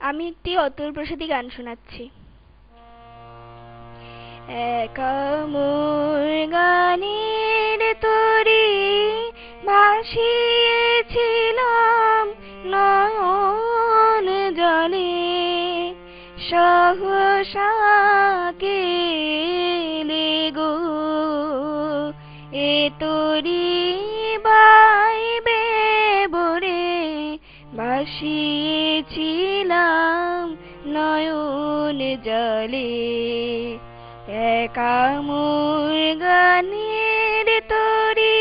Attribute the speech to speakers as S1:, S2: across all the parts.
S1: আমি একটি অতুল প্রসাদী গান শোনাচ্ছি। একা মোর গানের তরি ভাসিয়েছিলাম নয়ন জলে, সহসা কেলে গো এ তরি বাইবে বরে, ভাসিয়েছিলাম নয়ন জলে। একা মোর গানের তরি।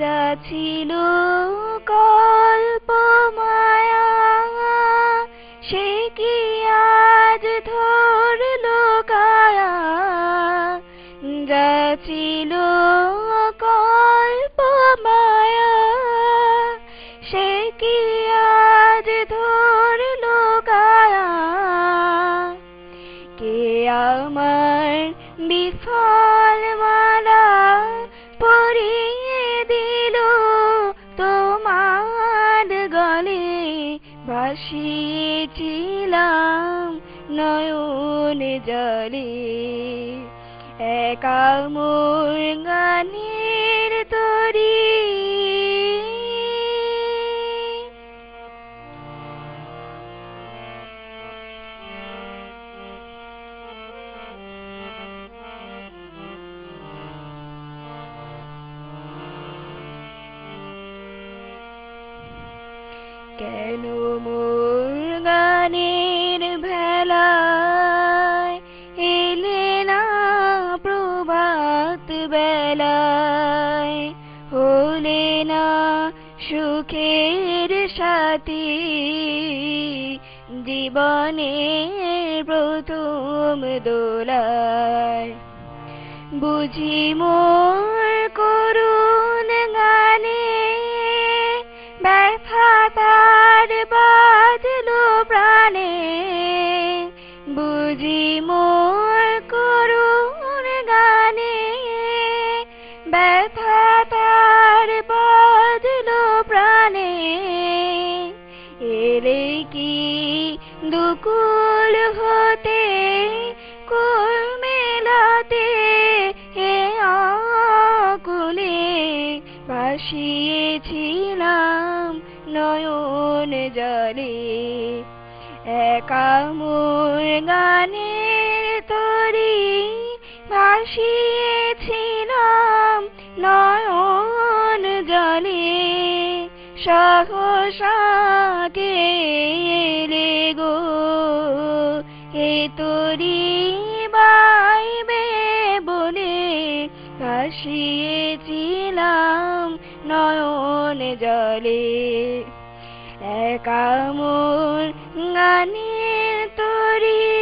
S1: যা ছিল কল্প মায়া, সে কি আজ ধরলো কায়া। যা ছিল কল্প মায়া, সে কি আজ ধরলো কায়া। কে আমার বিফল মালা পরিয়ে দিল তোমার গলে, ভাসিয়েছিলাম নয়ন জলে। একা মোর গানের তরি। কেন মোর গানের ভেলায় এলে না প্রভাত বেলায়, হলে না সুখের সাথী জীবনের প্রথম দোলায়। বুঝি মোর করুণ গানে ব্যথা তার বাজলো প্রাণে। বুঝি মোর করুণ গানে ব্যথা তার বাজলো প্রাণে। এলে কি দুকুল হতে কুল মেলাতে, হে আকুলে ভাসিয়েছিলাম নয়ন জলে। একা মোর গানের তরি ভাসিয়েছিলাম নয়ন জলে, সহসা কেলে গো এ তরি বাইবে বলে, ভাসিয়েছিলাম নয়ন জলে। একা মোর গানের তরি।